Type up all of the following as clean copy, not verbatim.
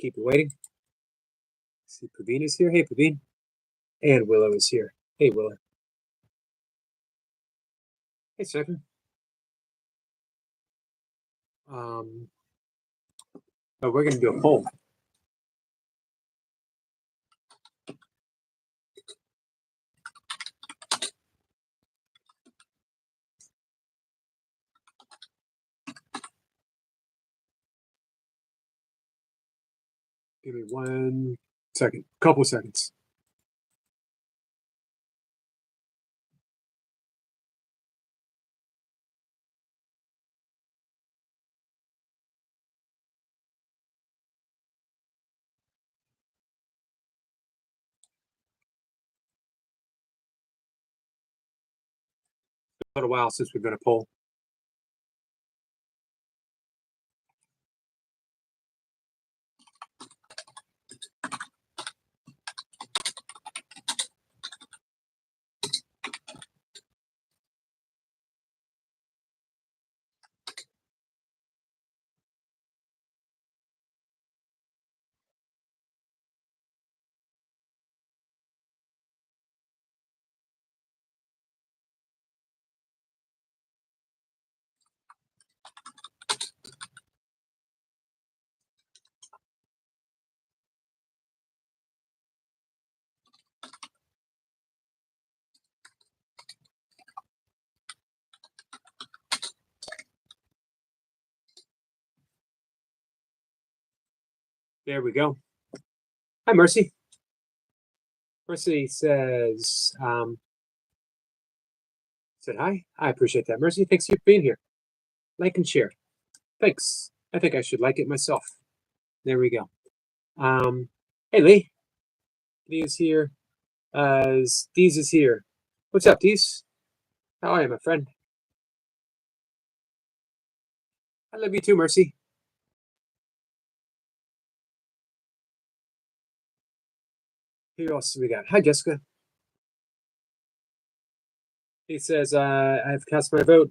Keep you waiting. See, Praveen is here. Hey, Praveen. And Willow is here. Hey, Willow. Hey, Stefan. Oh, we're going to do a poll. Give me 1 second, couple seconds. It's been a while since we've done a poll. There we go. Hi, Mercy. Mercy says, said hi. I appreciate that, Mercy. Thanks for being here. Like and share. Thanks. I think I should like it myself. There we go. Hey, Lee. Lee is here. Deez is here. What's up, Deez? How are you, my friend? I love you too, Mercy. Who else we got? Hi, Jessica. He says, I've cast my vote.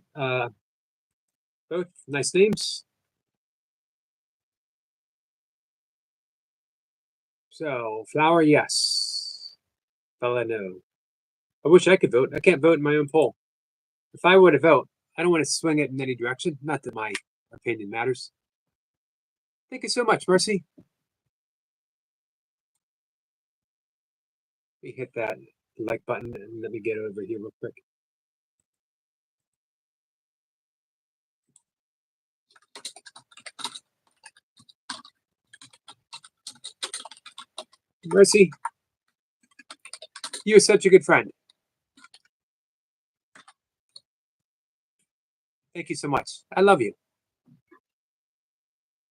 Both nice names. So, Flower, yes. Bella, no. I wish I could vote. I can't vote in my own poll. If I were to vote, I don't want to swing it in any direction. Not that my opinion matters. Thank you so much, Mercy. Let me hit that like button and let me get over here real quick. Mercy, you are such a good friend. Thank you so much. I love you.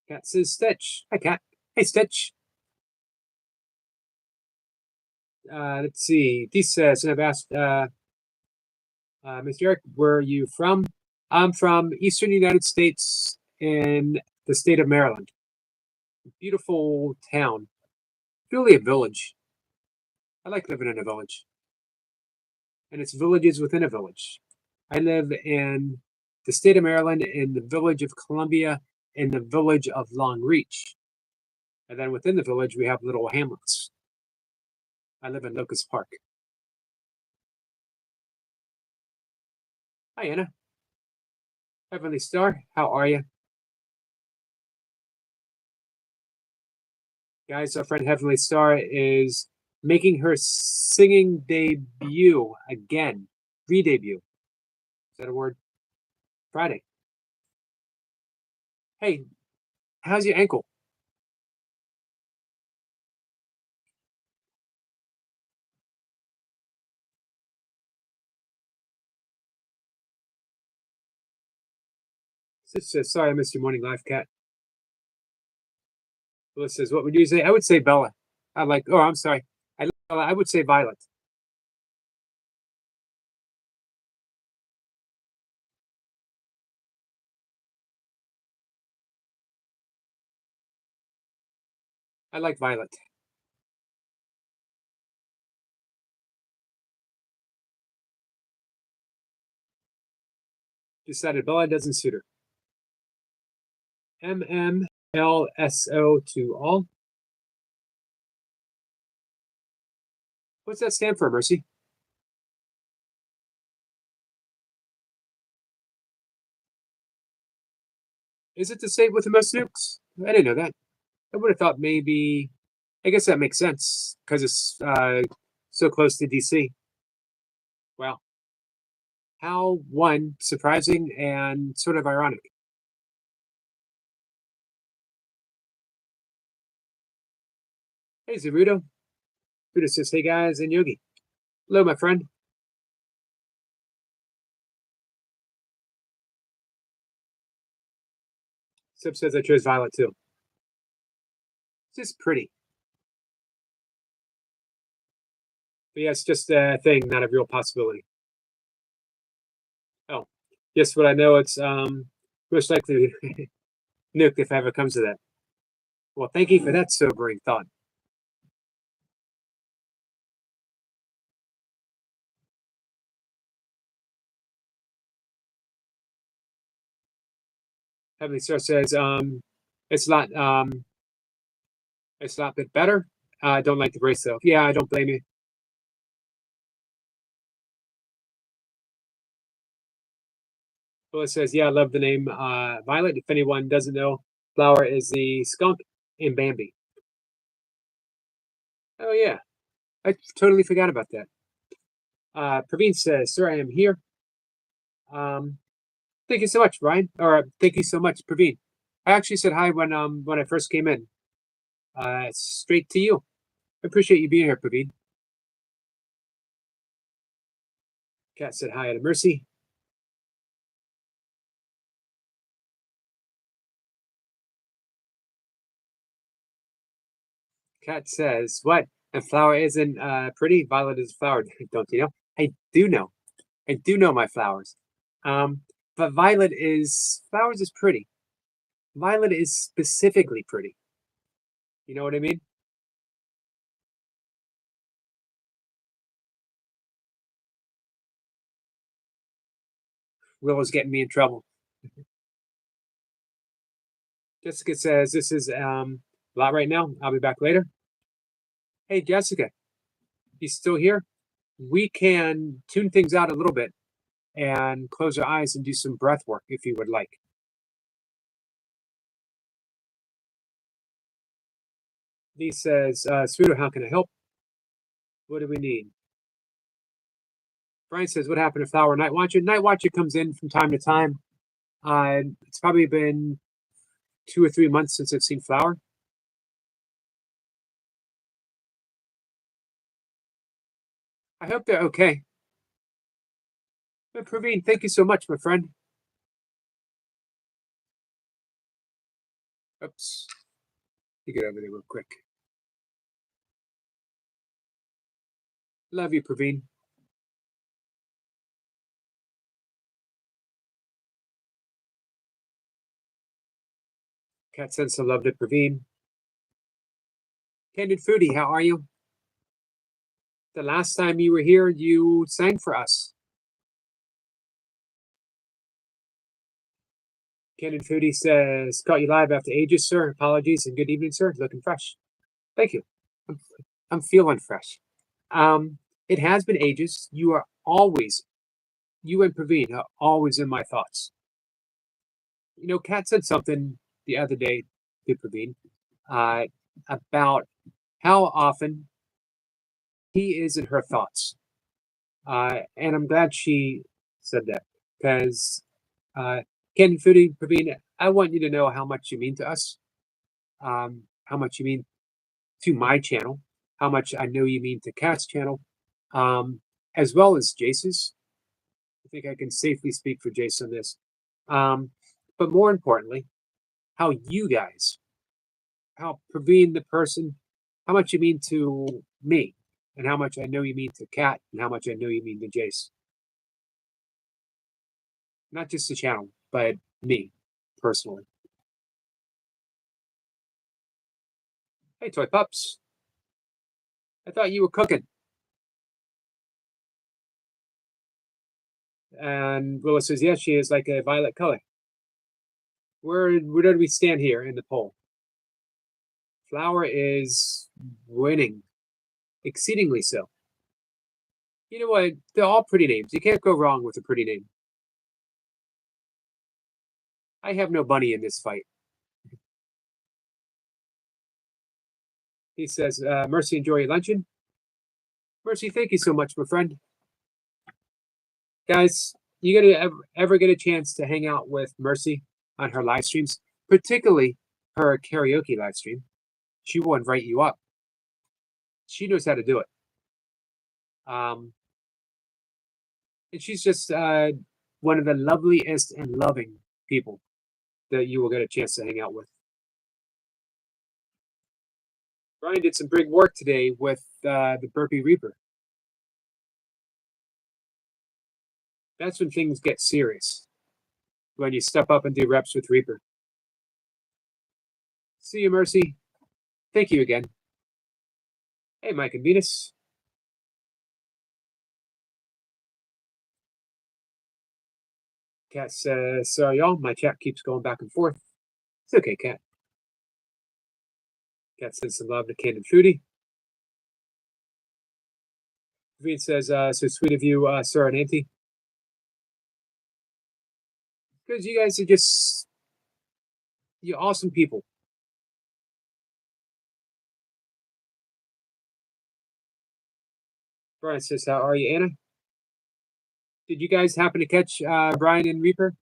Cat says Stitch. Hi, Cat. Hey, Stitch. Let's see. This says, and I've asked Mr. Eric, where are you from? I'm from Eastern United States in the state of Maryland. Beautiful town. Really a village. I like living in a village. And it's villages within a village. I live in the state of Maryland, in the village of Columbia, in the village of Long Reach. And then within the village, we have little hamlets. I live in Locust Park. Hi, Anna. Heavenly Star, how are you? Guys, our friend Heavenly Star is making her singing debut again. Re-debut. Is that a word? Friday. Hey, how's your ankle? Sis says, sorry I missed your morning live, Cat. Willis says, what would you say? I would say Bella. I'm sorry. I would say Violet. I like Violet. Decided Bella doesn't suit her. MMLSO to all. What's that stand for, Mercy? Is it the state with the most nukes? I didn't know that. I would have thought maybe. I guess that makes sense because it's so close to DC. Wow. How one surprising and sort of ironic. Hey, Zaruto. Buddha says, hey guys, and Yogi. Hello, my friend. Sip says I chose Violet too. It's just pretty. But yeah, it's just a thing, not a real possibility. Oh, yes, what I know, it's most likely nuked if ever comes to that. Well, thank you for that sobering thought. Heavenly Star says, it's not it's not a bit better. I don't like the brace though. Yeah, I don't blame you. Well, says, yeah, I love the name Violet. If anyone doesn't know, Flower is the skunk in Bambi. Oh yeah, I totally forgot about that. Praveen says, sir, I am here. Um, thank you so much, Ryan. Or thank you so much, Praveen. I actually said hi when I first came in. Straight to you. I appreciate you being here, Praveen. Kat said hi to Mercy. Kat says, what? And Flower isn't pretty? Violet is a flower, don't you know? I do know. I do know my flowers. But Flowers is pretty. Violet is specifically pretty. You know what I mean? Willow's getting me in trouble. Jessica says, this is a lot right now. I'll be back later. Hey, Jessica, you still here? We can tune things out a little bit and close our eyes and do some breath work if you would like. Lee says, Sruto, how can I help? What do we need? Brian says, what happened to Flower Night Watcher? Night Watcher comes in from time to time. It's probably been 2 or 3 months since I've seen Flower. I hope they're okay. But Praveen, thank you so much, my friend. Oops. You get over there real quick. Love you, Praveen. Cat sends some love to Praveen. Candid Foodie, how are you? The last time you were here, you sang for us. Candid Foodie says, caught you live after ages, sir. Apologies and good evening, sir. Looking fresh. Thank you. I'm feeling fresh. It has been ages. You and Praveen are always in my thoughts. You know, Kat said something the other day to Praveen uh, about how often he is in her thoughts. And I'm glad she said that because Ken Foodie Praveen, I want you to know how much you mean to us, how much you mean to my channel, how much I know you mean to Kat's channel, as well as Jace's. I think I can safely speak for Jace on this. But more importantly, how you guys, how Praveen the person, how much you mean to me, and how much I know you mean to Kat, and how much I know you mean to Jace. Not just the channel, but me personally. Hey, Toy Pups. I thought you were cooking. And Willa says, yes, she is like a violet color. Where do we stand here in the poll? Flower is winning, exceedingly so. You know what? They're all pretty names. You can't go wrong with a pretty name. I have no bunny in this fight. He says, Mercy, enjoy your luncheon. Mercy, thank you so much, my friend. Guys, you gonna ever get a chance to hang out with Mercy on her live streams, particularly her karaoke live stream. She will invite you up. She knows how to do it. And she's just one of the loveliest and loving people that you will get a chance to hang out with. Brian did some big work today with the Burpee Reaper. That's when things get serious. When you step up and do reps with Reaper. See you, Mercy. Thank you again. Hey, Mike and Venus. Cat says, sorry, y'all. My chat keeps going back and forth. It's okay, Cat. Cat sends some love to Candid Foodie. Green says, so sweet of you, Sir and Auntie. Because you guys are just, you're awesome people. Brian says, how are you, Anna? Did you guys happen to catch Brian and Reaper?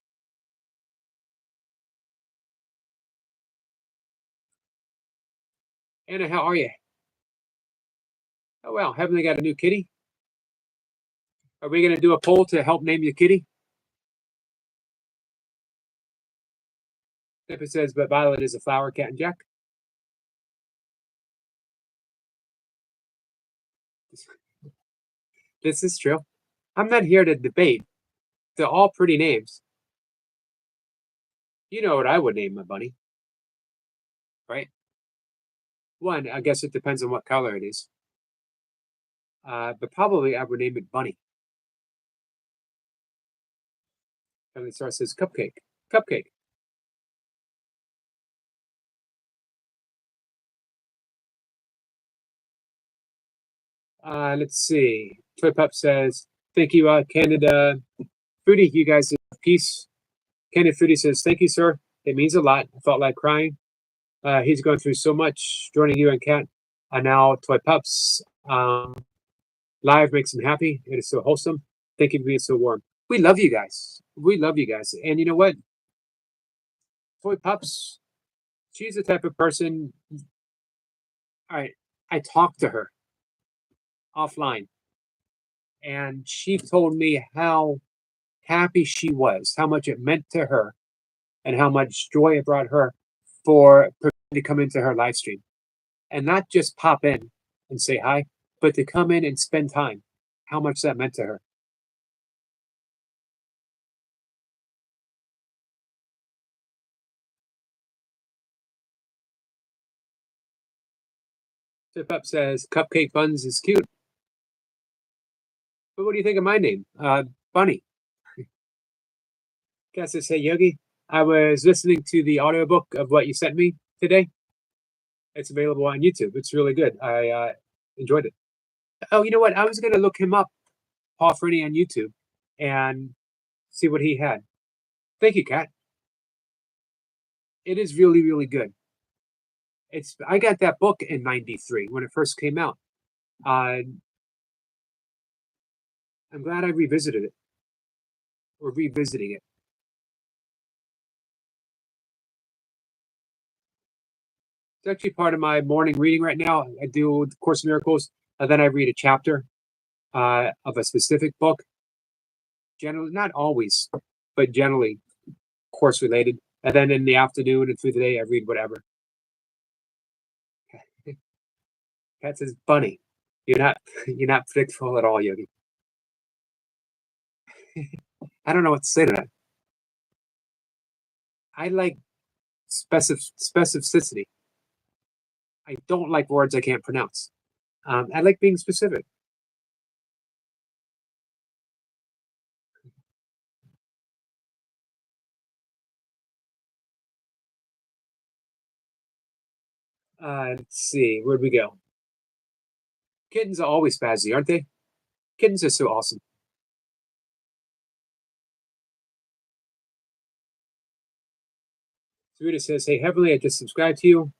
Anna, how are you? Oh, wow. Haven't they got a new kitty? Are we going to do a poll to help name your kitty? If it says, but Violet is a flower, Cat and Jack. This is true. I'm not here to debate. They're all pretty names. You know what I would name my bunny, right? One, I guess it depends on what color it is. But probably I would name it Bunny. Family Star says Cupcake. Cupcake. Let's see. Toy Pup says, thank you, Canada Foodie. You guys are peace. Canada Foodie says, thank you, sir. It means a lot. I felt like crying. He's going through so much. Joining you and Cat. And now Toy Pups. Live makes him happy. It is so wholesome. Thank you for being so warm. We love you guys. We love you guys. And you know what? Toy Pups, she's the type of person. I talked to her offline, and she told me how happy she was, how much it meant to her, and how much joy it brought her for to come into her live stream and not just pop in and say hi, but to come in and spend time. How much that meant to her. Tip Up says Cupcake Buns is cute. But what do you think of my name? Bunny. Guess says, hey Yogi, I was listening to the audiobook of what you sent me today. It's available on YouTube. It's really good. I enjoyed it. Oh, you know what? I was gonna look him up, Paul Fernie on YouTube, and see what he had. Thank you, Kat. It is really, really good. I got that book in '93 when it first came out. I'm glad I revisited it or revisiting it. It's actually part of my morning reading right now. I do Course in Miracles, and then I read a chapter of a specific book. Generally, not always, but generally course related. And then in the afternoon and through the day, I read whatever. Cat says, "Bunny, you're not predictable at all, Yogi." I don't know what to say to that. I like specificity. I don't like words I can't pronounce. I like being specific. Let's see, where'd we go? Kittens are always spazzy, aren't they? Kittens are so awesome. Sarita says, "Hey, Heavenly, I just subscribed to you."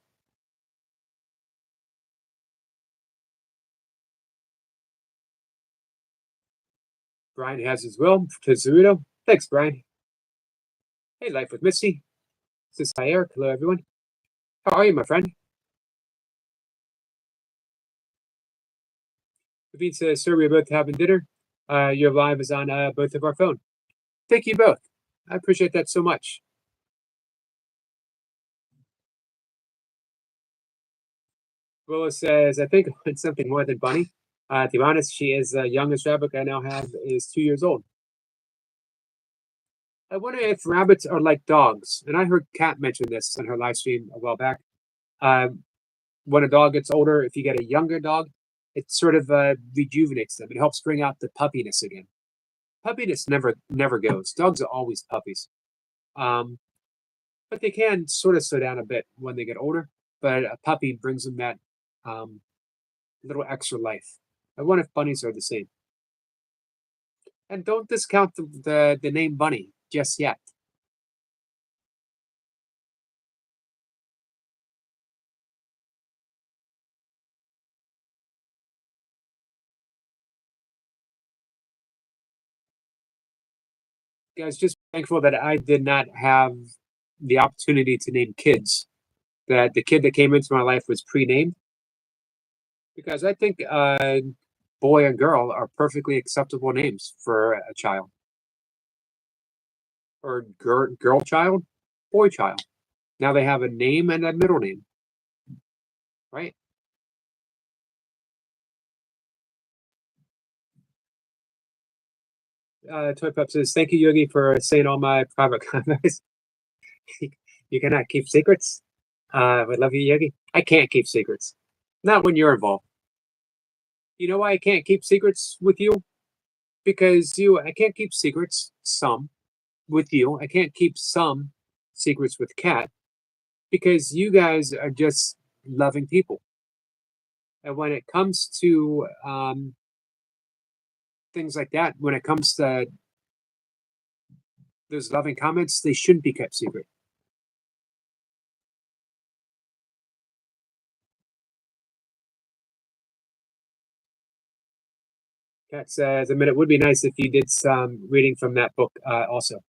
Brian has as well to Sarita. Thanks, Brian. Hey, Life with Misty. This is hi, Eric. Hello, everyone. How are you, my friend? David says, "Sir, we're both having dinner. Your live is on both of our phone." Thank you both. I appreciate that so much. Willow says, "I think it's something more than Bunny. To be honest, she is the youngest rabbit I now have is 2 years old. I wonder if rabbits are like dogs, and I heard Kat mention this on her live stream a while back. Um, when a dog gets older, if you get a younger dog, it sort of rejuvenates them. It helps bring out the puppiness again. Puppiness never goes. Dogs are always puppies, but they can sort of slow down a bit when they get older. But a puppy brings them that um, little extra life. I wonder if bunnies are the same. And don't discount the name bunny just yet. Guys, just thankful that I did not have the opportunity to name kids. That the kid that came into my life was pre-named because I think boy and girl are perfectly acceptable names for a child. Or girl child, boy child. Now they have a name and a middle name, right? Toy Pup says, "Thank you, Yogi, for saying all my private comments. You cannot keep secrets. I love you, Yogi. I can't keep secrets. Not when you're involved. You know why I can't keep secrets with you? Because I can't keep secrets, some, with you. I can't keep some secrets with Kat because you guys are just loving people. And when it comes to things like that, when it comes to those loving comments, they shouldn't be kept secret. Kat says, "I mean, it would be nice if you did some reading from that book also."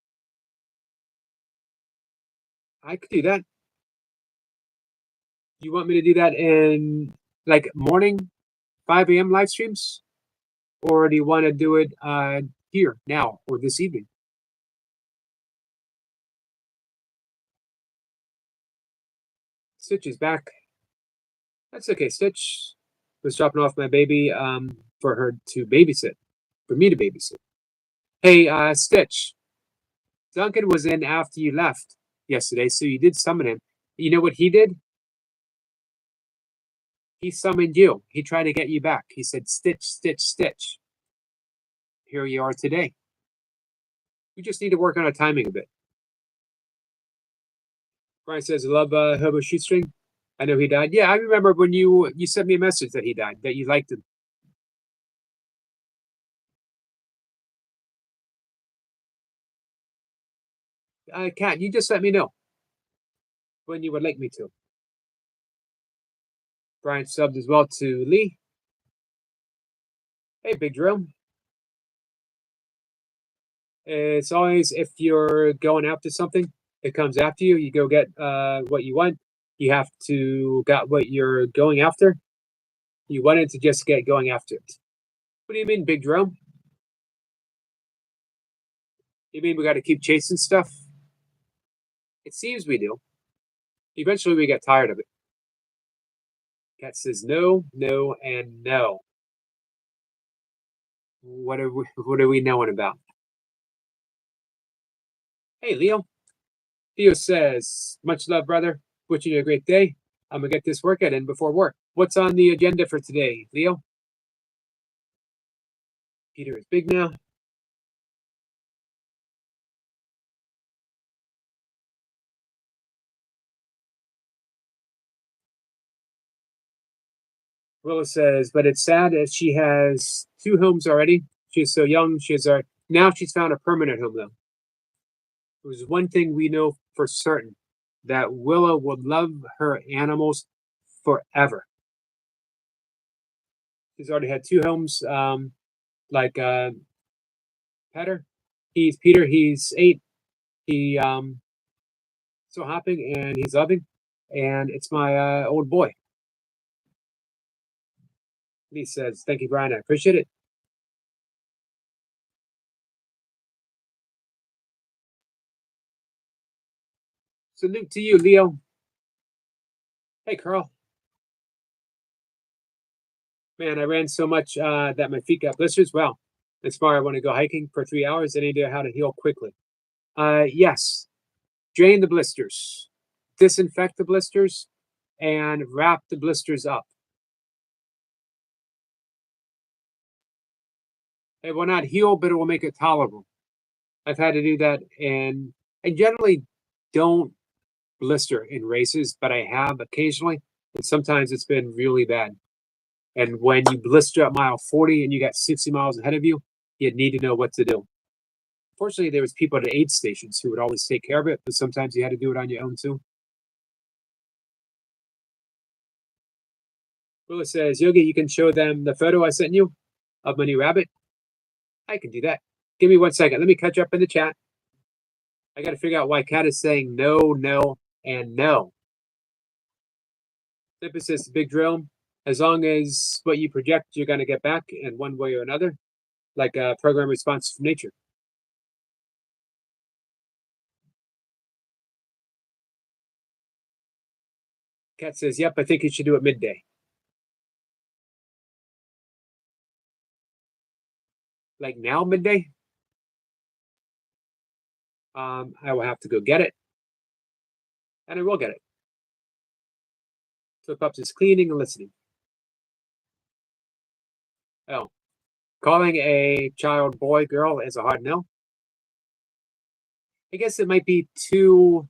I could do that. You want me to do that in like morning 5 a.m. live streams? Or do you want to do it here, now, or this evening? Stitch is back. That's okay. Stitch was dropping off my baby for her to babysit, for me to babysit. Hey, Stitch, Duncan was in after you left yesterday, so you did summon him. You know what he did? He summoned you. He tried to get you back. He said, "Stitch, Stitch, Stitch." Here you are today. We just need to work on our timing a bit. Brian says, "I love Hobo Shoestring. I know he died." Yeah, I remember when you sent me a message that he died, that you liked him. Kat, you just let me know when you would like me to. Brian subbed as well to Lee. Hey, Big Drill. It's always if you're going after something, it comes after you. You go get what you want. You have to got what you're going after. You wanted to just get going after it. What do you mean, Big Drill? You mean we got to keep chasing stuff? It seems we do. Eventually, we get tired of it. Cat says no, no, and no. What are we knowing about? Hey, Leo. Theo says, "Much love, brother. Wishing you a great day. I'm gonna get this workout in before work. What's on the agenda for today, Leo?" Peter is big now. Willis says, but it's sad that she has 2 homes already. She's so young. Now she's found a permanent home though. It was one thing we know for certain, that Willow would love her animals forever. He's already had 2 homes. Like Peter, he's 8. He so hopping and he's loving, and it's my old boy. He says, "Thank you, Brian. I appreciate it." Salute to you, Leo. Hey, Carl. Man, I ran so much that my feet got blisters. Well, that's why I want to go hiking for 3 hours. Any idea how to heal quickly? Yes. Drain the blisters, disinfect the blisters, and wrap the blisters up. It will not heal, but it will make it tolerable. I've had to do that, and I generally don't blister in races, but I have occasionally, and sometimes it's been really bad. And when you blister at mile 40 and you got 60 miles ahead of you, you need to know what to do. Fortunately, there was people at the aid stations who would always take care of it, but sometimes you had to do it on your own too. Willis says, Yogi, you can show them the photo I sent you of my new rabbit. I can do that. Give me 1 second. Let me catch up in the chat. I got to figure out why Kat is saying no, no, and no. Emphasis, big drill. As long as what you project, you're going to get back in one way or another, like a program response from nature. Kat says, yep, I think you should do it midday. Like now, midday? I will have to go get it. And I will get it. So Pups is cleaning and listening. Oh, calling a child boy, girl is a hard no. I guess it might be too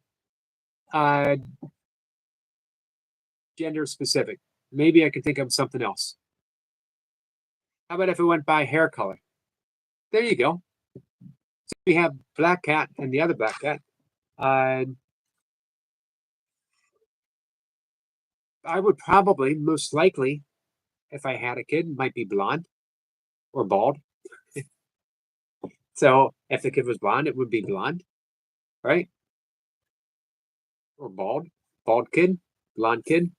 gender specific. Maybe I could think of something else. How about if it went by hair color? There you go. So we have black cat and the other black cat. I would probably, most likely, if I had a kid, might be blonde or bald. So if the kid was blonde, it would be blonde, right? Or bald. Bald kid, blonde kid.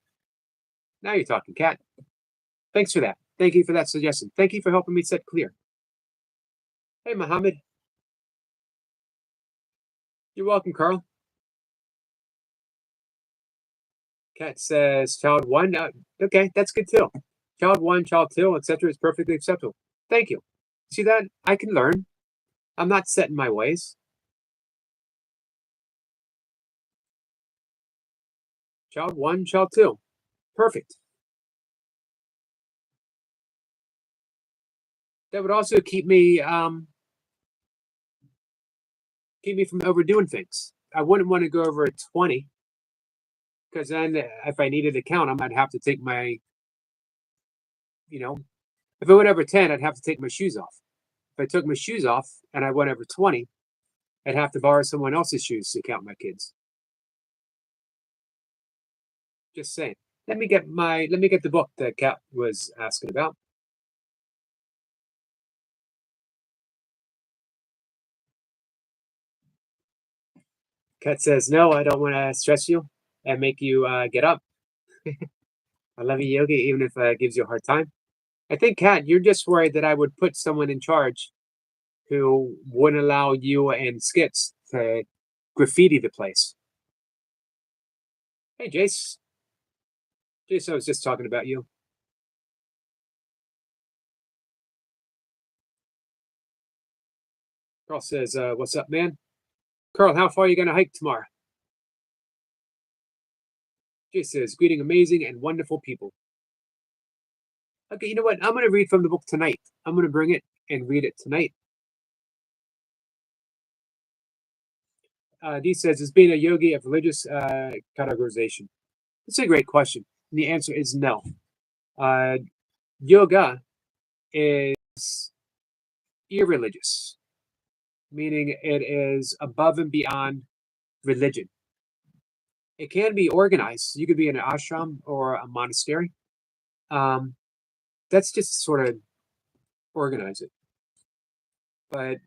Now you're talking, Cat. Thanks for that. Thank you for that suggestion. Thank you for helping me set clear. Hey, Mohammed. You're welcome, Carl. Cat says child 1. Okay, that's good too. Child 1, child 2, etc. is perfectly acceptable. Thank you. See that? I can learn. I'm not set in my ways. Child 1, child 2. Perfect. That would also keep me from overdoing things. I wouldn't want to go over 20, because then if I needed to count them, I'd have to take my, if I went over 10, I'd have to take my shoes off. If I took my shoes off and I went over 20, I'd have to borrow someone else's shoes to count my kids. Just saying. Let me get the book that Kat was asking about. Kat says, no, I don't want to stress you and make you get up. I love you, Yogi, even if it gives you a hard time. I think, Kat, you're just worried that I would put someone in charge who wouldn't allow you and Skits to graffiti the place. Hey, Jace. Jace, I was just talking about you. Carl says, what's up, man? Carl, how far are you going to hike tomorrow? Jace says, greeting amazing and wonderful people. Okay, you know what? I'm going to read from the book tonight. I'm going to bring it and read it tonight. Dee says, is being a yogi of religious categorization? It's a great question. And the answer is no. Uh, Yoga is irreligious, meaning it is above and beyond religion. It can be organized. You could be in an ashram or a monastery. Um, that's just to sort of organize it. But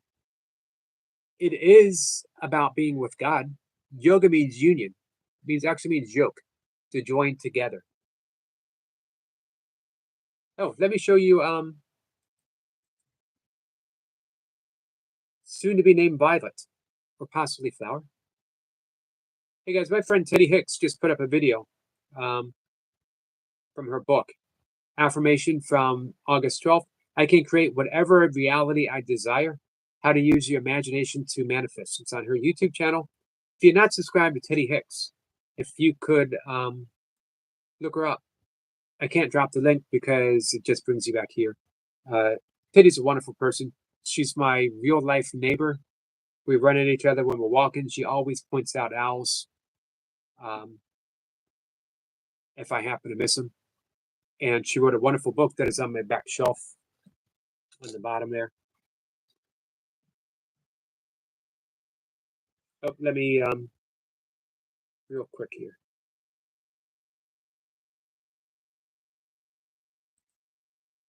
it is about being with God. Yoga means union. Actually means yoke, to join together. Oh, let me show you soon to be named Violet, or possibly Flower. Hey guys, my friend Teddy Hicks just put up a video from her book, Affirmation from August 12th. I can create whatever reality I desire. How to use your imagination to manifest. It's on her YouTube channel. If you're not subscribed to Teddy Hicks, if you could look her up. I can't drop the link because it just brings you back here. Teddy's a wonderful person. She's my real life neighbor. We run into each other when we're walking. She always points out owls if I happen to miss them. And she wrote a wonderful book that is on my back shelf on the bottom there. Oh, let me real quick here.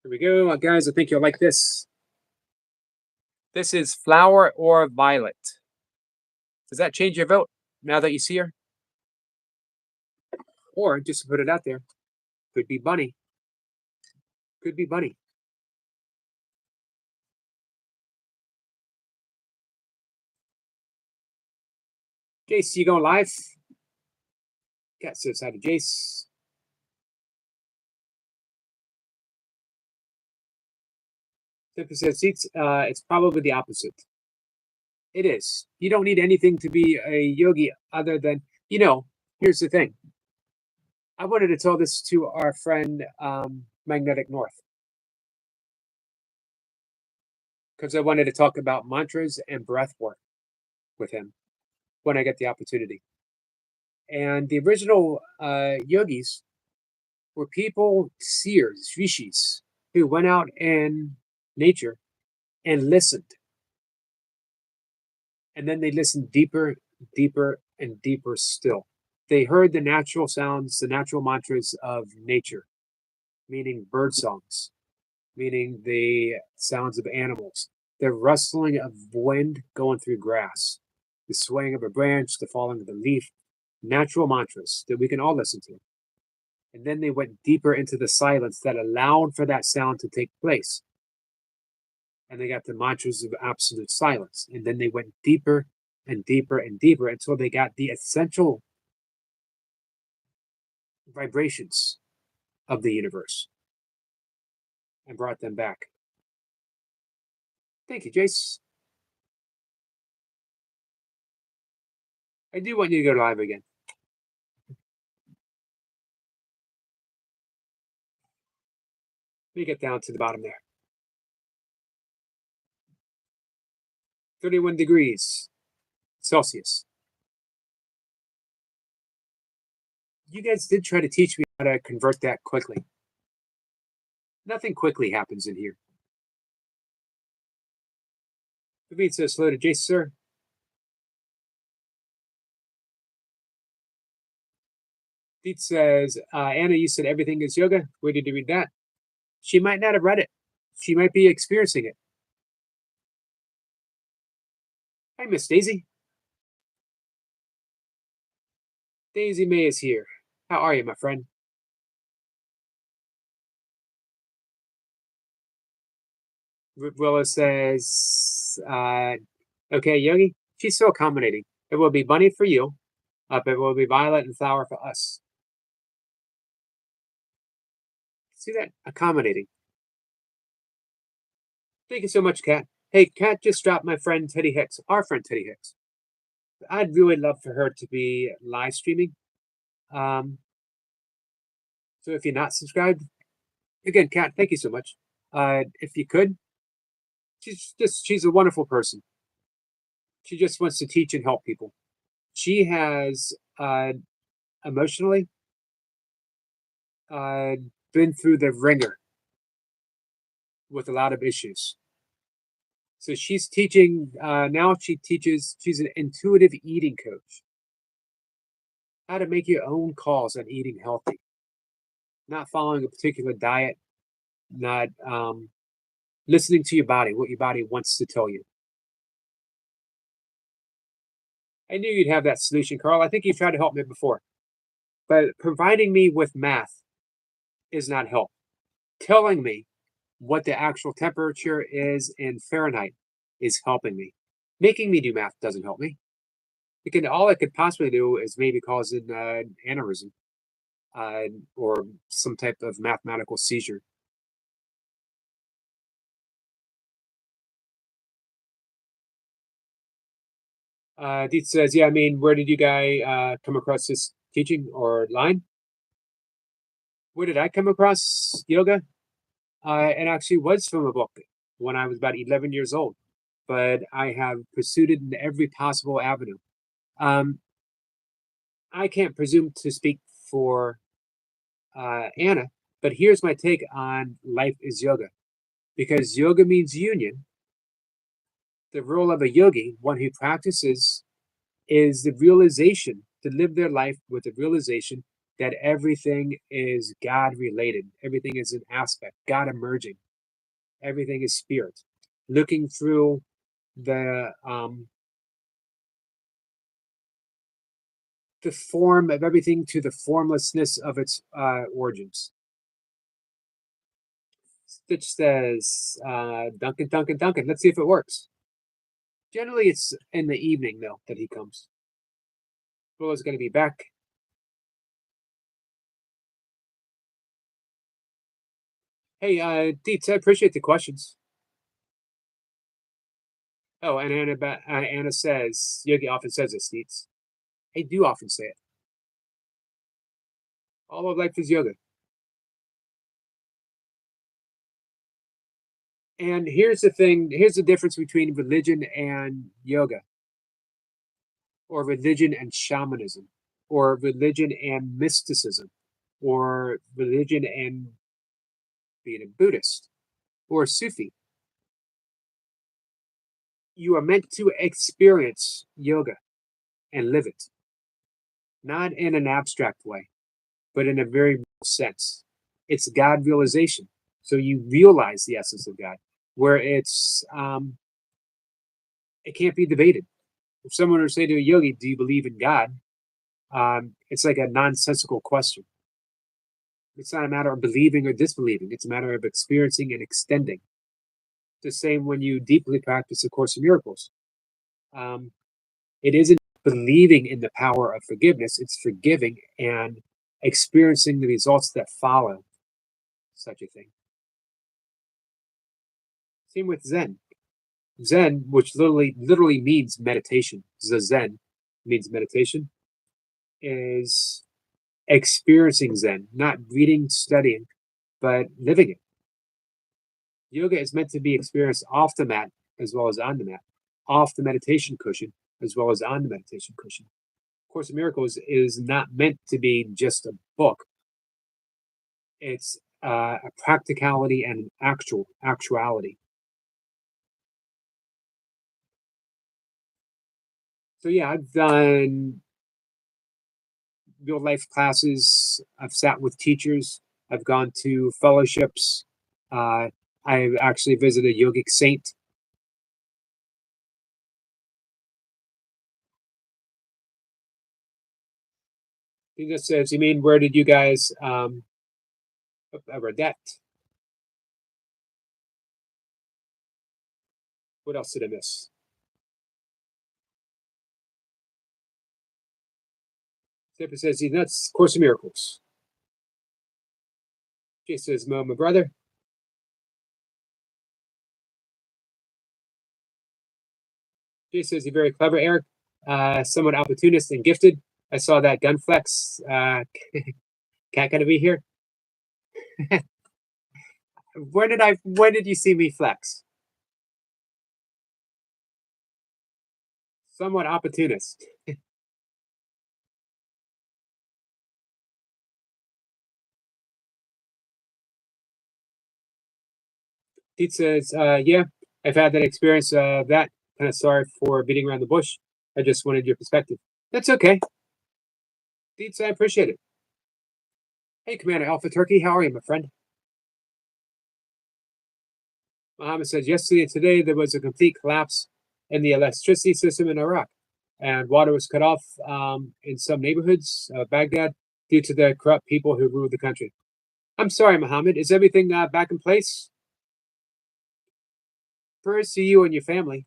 Here we go, guys. I think you'll like this. This is Flower or Violet. Does that change your vote now that you see her? Or just to put it out there, could be Bunny. Could be Bunny. Jace, you going live? Cat says hi to Jace. 10% seats. It's probably the opposite. It is. You don't need anything to be a yogi other than, here's the thing. I wanted to tell this to our friend Magnetic North, because I wanted to talk about mantras and breath work with him when I get the opportunity. And the original yogis were people, seers, rishis, who went out in nature and listened. And then they listened deeper, deeper, and deeper still. They heard the natural sounds, the natural mantras of nature, meaning bird songs, meaning the sounds of animals, the rustling of wind going through grass, the swaying of a branch, the falling of a leaf, natural mantras that we can all listen to. And then they went deeper into the silence that allowed for that sound to take place. And they got the mantras of absolute silence. And then they went deeper and deeper and deeper until they got the essential vibrations of the universe and brought them back. Thank you, Jace. I do want you to go live again. Let me get down to the bottom there. 31 degrees Celsius. You guys did try to teach me how to convert that quickly. Nothing quickly happens in here. David says hello to Jace, sir. Pete says, Anna, you said everything is yoga. Where did you read that? She might not have read it. She might be experiencing it. Hi, Miss Daisy. Daisy May is here. How are you, my friend? Willa says, okay, Yogi, she's so accommodating. It will be Bunny for you. It will be Violet and Flower for us. See that? Accommodating. Thank you so much, Kat. Hey, Kat just dropped my friend Teddy Hicks, our friend Teddy Hicks. I'd really love for her to be live streaming. So if you're not subscribed, again, Kat, thank you so much. If you could, she's a wonderful person. She just wants to teach and help people. She has emotionally been through the ringer with a lot of issues. So she's teaching now. She teaches. She's an intuitive eating coach. How to make your own calls on eating healthy, not following a particular diet, not listening to your body, what your body wants to tell you. I knew you'd have that solution, Carl. I think you've tried to help me before, but providing me with math is not help. Telling me what the actual temperature is in Fahrenheit is helping me. Making me do math doesn't help me. All it could possibly do is maybe cause an aneurysm or some type of mathematical seizure. Deet says, "Yeah, I mean, where did you guy come across this teaching or line? Where did I come across yoga? It actually was from a book when I was about 11 years old, but I have pursued it in every possible avenue. Um, I can't presume to speak for Anna, but here's my take on life is yoga. Because yoga means union, the role of a yogi, one who practices, is the realization to live their life with the realization that everything is God related, everything is an aspect, God emerging, everything is spirit, looking through the form of everything to the formlessness of its origins. Stitch says, Duncan, Duncan, Duncan, let's see if it works. Generally, it's in the evening, though, that he comes. Willow's going to be back. Hey, Deets, I appreciate the questions. Oh, and Anna says, Yogi often says this, Deets. I do often say it. All of life is yoga. And here's the thing, here's the difference between religion and yoga, or religion and shamanism, or religion and mysticism, or religion and being a Buddhist, or a Sufi. You are meant to experience yoga and live it, not in an abstract way, but in a very real sense. It's God realization. So you realize the essence of God, where it can't be debated. If someone were to say to a yogi, "Do you believe in God?" It's like a nonsensical question. It's not a matter of believing or disbelieving. It's a matter of experiencing and extending. The same when you deeply practice A Course in Miracles. Um, it isn't believing in the power of forgiveness. It's forgiving and experiencing the results that follow such a thing. Same with Zen. Zen, which literally means meditation. Zazen means meditation, is experiencing Zen, not reading, studying, but living it. Yoga is meant to be experienced off the mat as well as on the mat, off the meditation cushion as well as on the meditation cushion. Course in Miracles is not meant to be just a book. It's a practicality and an actuality. So yeah, I've done real life classes. I've sat with teachers. I've gone to fellowships. Uh, I've actually visited a yogic saint. He just says, "You mean where did you guys?" I read that. What else did I miss? Tipper says he's nuts. Course of Miracles. Jay says, "Mo, my brother." Jay says he's very clever, Eric. Somewhat opportunist and gifted. I saw that gun flex. Cat gonna be here. When did you see me flex? Somewhat opportunist. Pete says, yeah, I've had that experience. That kind of sorry for beating around the bush. I just wanted your perspective. That's okay. Pete, I appreciate it. Hey, Commander Alpha Turkey, how are you, my friend? Mohammed says, yesterday and today there was a complete collapse in the electricity system in Iraq, and water was cut off in some neighborhoods of Baghdad due to the corrupt people who ruled the country. I'm sorry, Mohammed. Is everything back in place? Prayers to you and your family.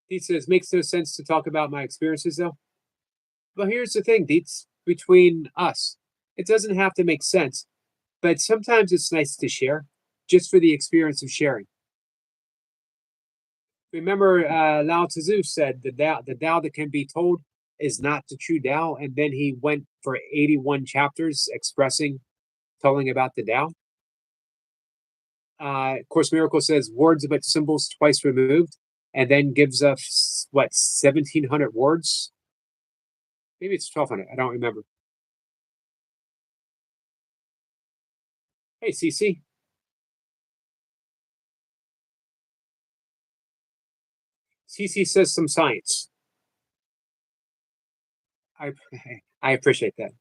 He says, makes no sense to talk about my experiences, though. Well, here's the thing, Dietz, between us. It doesn't have to make sense, but sometimes it's nice to share, just for the experience of sharing. Remember, Lao Tzu said the Tao that can be told is not the true Tao, and then he went for 81 chapters expressing, telling about the Tao. Course Miracle says words but symbols twice removed, and then gives us what 1,700 words. Maybe it's 1,200. I don't remember. Hey, CC. CC says some science. I I appreciate that.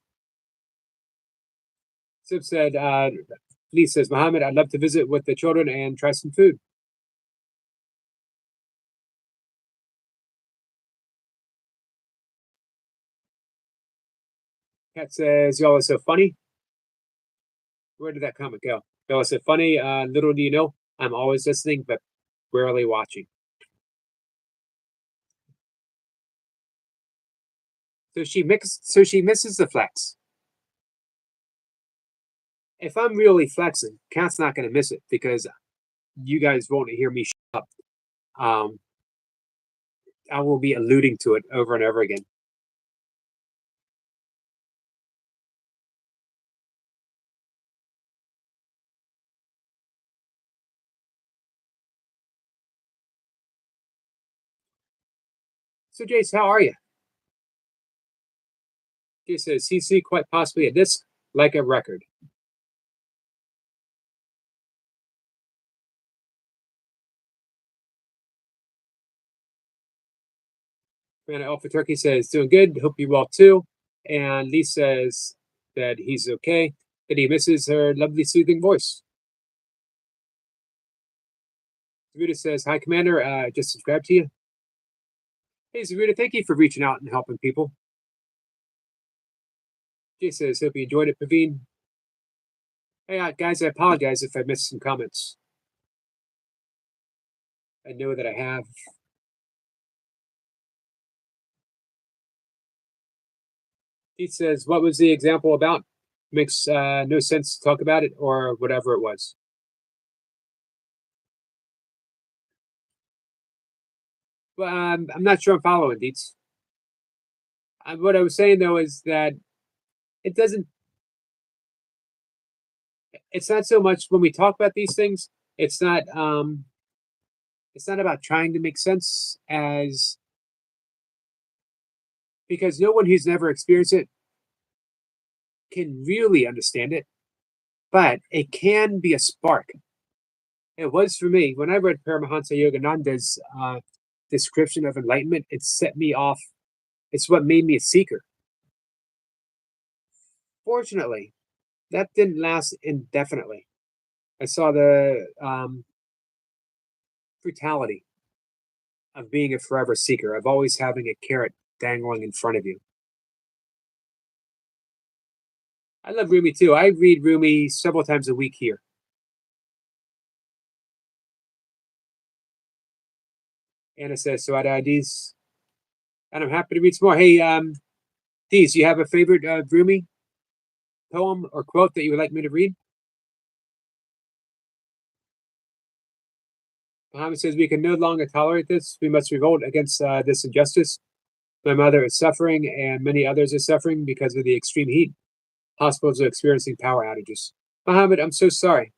Sib said, Lee says, Mohammed, I'd love to visit with the children and try some food. Cat says, y'all are so funny. Where did that comment go? Y'all are so funny. Little do you know, I'm always listening, but rarely watching. So she misses the flex. If I'm really flexing, Cat's not gonna miss it because you guys won't hear me shut up. Um, I will be alluding to it over and over again. So Jace, how are you? Jace says CC quite possibly a disc like a record. Man, Alpha Turkey says doing good. Hope you well too. And Lee says that he's okay, that he misses her lovely soothing voice. Zaruda says, hi, Commander. Just subscribed to you. Hey, Zaruda, thank you for reaching out and helping people. Jay says, hope you enjoyed it, Paveen. Hey, guys, I apologize if I missed some comments. I know that I have. He says, what was the example about? Makes no sense to talk about it or whatever it was. Well, I'm not sure I'm following, Dietz. What I was saying, though, is that it doesn't, it's not so much when we talk about these things, it's not about trying to make sense as because no one who's never experienced it can really understand it, but it can be a spark. It was for me when I read Paramahansa Yogananda's description of enlightenment. It set me off. It's what made me a seeker. Fortunately, that didn't last indefinitely. I saw the brutality of being a forever seeker, of always having a carrot dangling in front of you. I love Rumi too. I read Rumi several times a week here. Anna says, so I IDs. And I'm happy to read some more. Hey, Deez, you have a favorite Rumi poem or quote that you would like me to read? Muhammad says, we can no longer tolerate this. We must revolt against this injustice. My mother is suffering, and many others are suffering because of the extreme heat. Hospitals are experiencing power outages. Muhammad, I'm so sorry.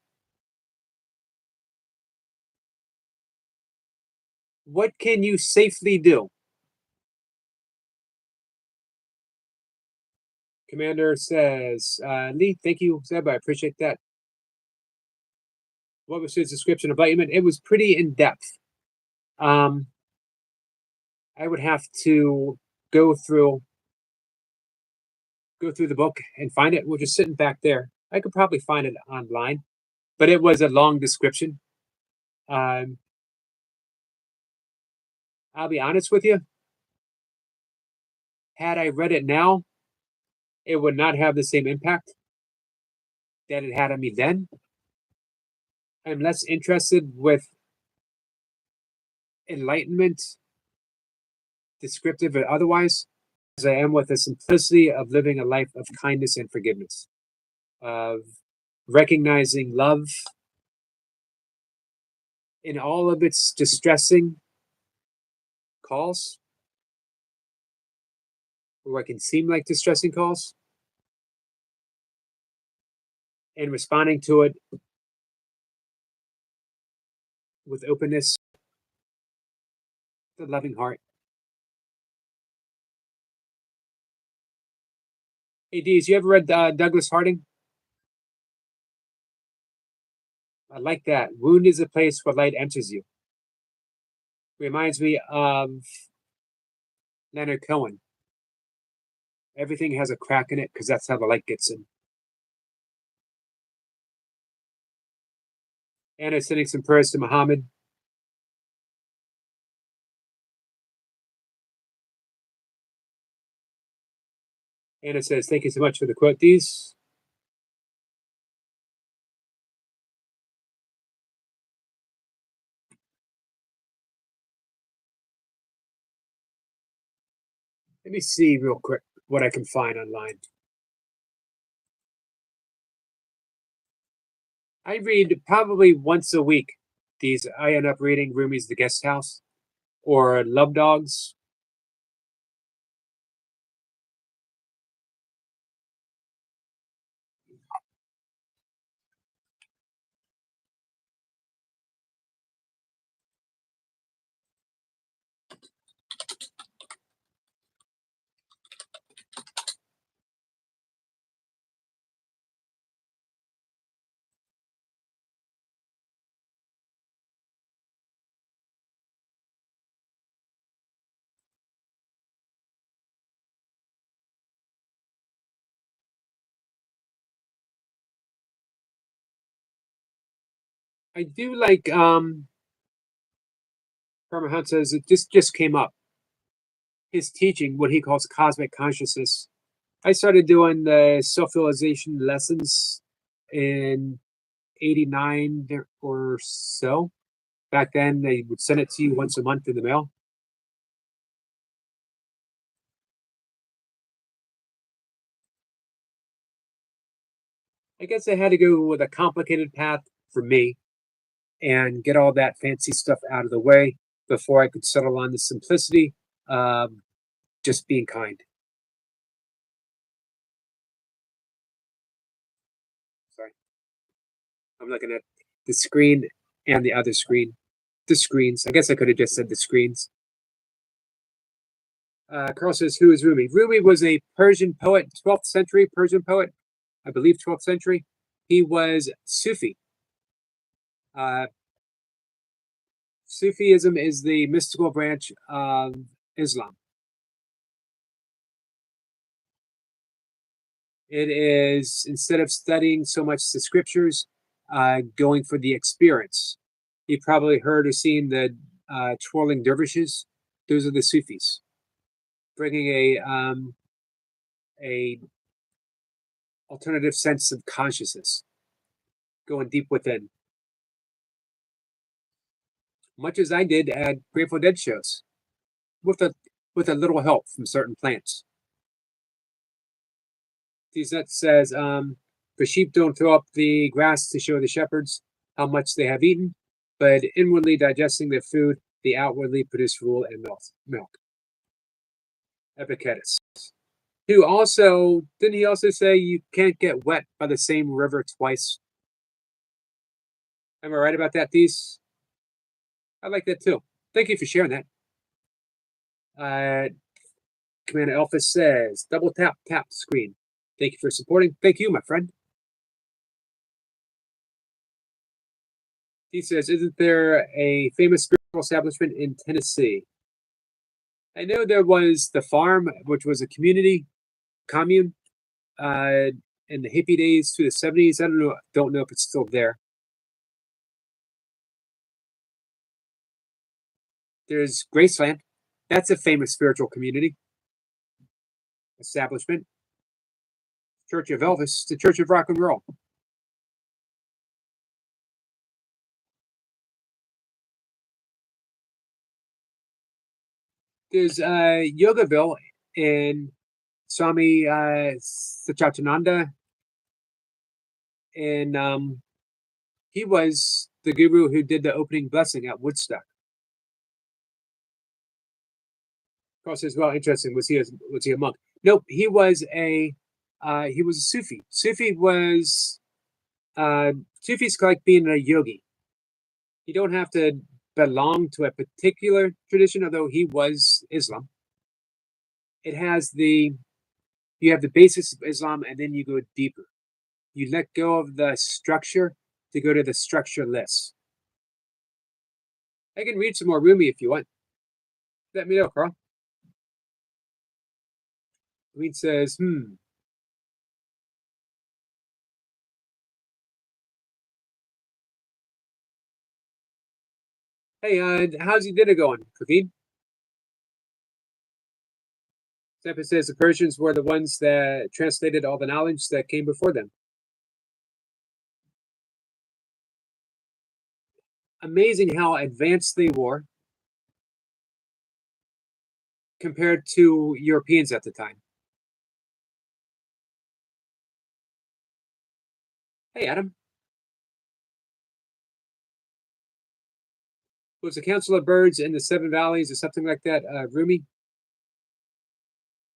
What can you safely do? Commander says, Lee, thank you, Zeb. I appreciate that. What was his description of enlightenment? It was pretty in depth. I would have to go through the book and find it. We're just sitting back there. I could probably find it online, but it was a long description. I'll be honest with you. Had I read it now, it would not have the same impact that it had on me then. I'm less interested with enlightenment, descriptive or otherwise, as I am with the simplicity of living a life of kindness and forgiveness, of recognizing love in all of its distressing calls, or what can seem like distressing calls, and responding to it with openness, the loving heart. Hey, Dees, you ever read Douglas Harding? I like that. Wound is a place where light enters you. Reminds me of Leonard Cohen. Everything has a crack in it because that's how the light gets in. Anna sending some prayers to Muhammad. Anna says, thank you so much for the quote, Dees. Let me see real quick what I can find online. I read probably once a week. These I end up reading Rumi's The Guest House or Love Dogs. I do like Paramahansa says it just came up. His teaching, what he calls cosmic consciousness. I started doing the self-realization lessons in 89 or so. Back then, they would send it to you once a month in the mail. I guess I had to go with a complicated path for me and get all that fancy stuff out of the way before I could settle on the simplicity of just being kind. Sorry. I'm looking at the screen and the other screen. The screens. I guess I could have just said the screens. Carl says, who is Rumi? Rumi was a Persian poet, 12th century Persian poet, I believe 12th century. He was Sufi. Sufism is the mystical branch of Islam. It is, instead of studying so much the scriptures, going for the experience. You probably heard or seen the twirling dervishes. Those are the Sufis, bringing a alternative sense of consciousness, going deep within. Much as I did at Grateful Dead shows, with a little help from certain plants. Tizet says, the sheep don't throw up the grass to show the shepherds how much they have eaten, but inwardly digesting their food, they outwardly produce rule and milk. Epictetus. Who also, didn't he also say you can't get wet by the same river twice? Am I right about that, Dees? I like that too. Thank you for sharing that. Commander Alpha says, double tap screen. Thank you for supporting. Thank you, my friend. He says, isn't there a famous spiritual establishment in Tennessee? I know there was the farm, which was a community commune uh, in the hippie days through the 70s. I don't know if it's still there. There's Graceland. That's a famous spiritual community establishment. Church of Elvis, the Church of Rock and Roll. There's Yogaville in Swami Satchidananda, and he was the guru who did the opening blessing at Woodstock. Carl says, "Well, interesting. Was he a monk? Nope. He was a Sufi. Sufi's like being a yogi. You don't have to belong to a particular tradition, although he was Islam. It has you have the basics of Islam, and then you go deeper. You let go of the structure to go to the structureless. I can read some more Rumi if you want. Let me know, Carl." Reed says, Hey, how's your dinner going, Kaveen? Stephen says the Persians were the ones that translated all the knowledge that came before them. Amazing how advanced they were compared to Europeans at the time. Hey, Adam. Was the Council of Birds in the Seven Valleys or something like that, Rumi?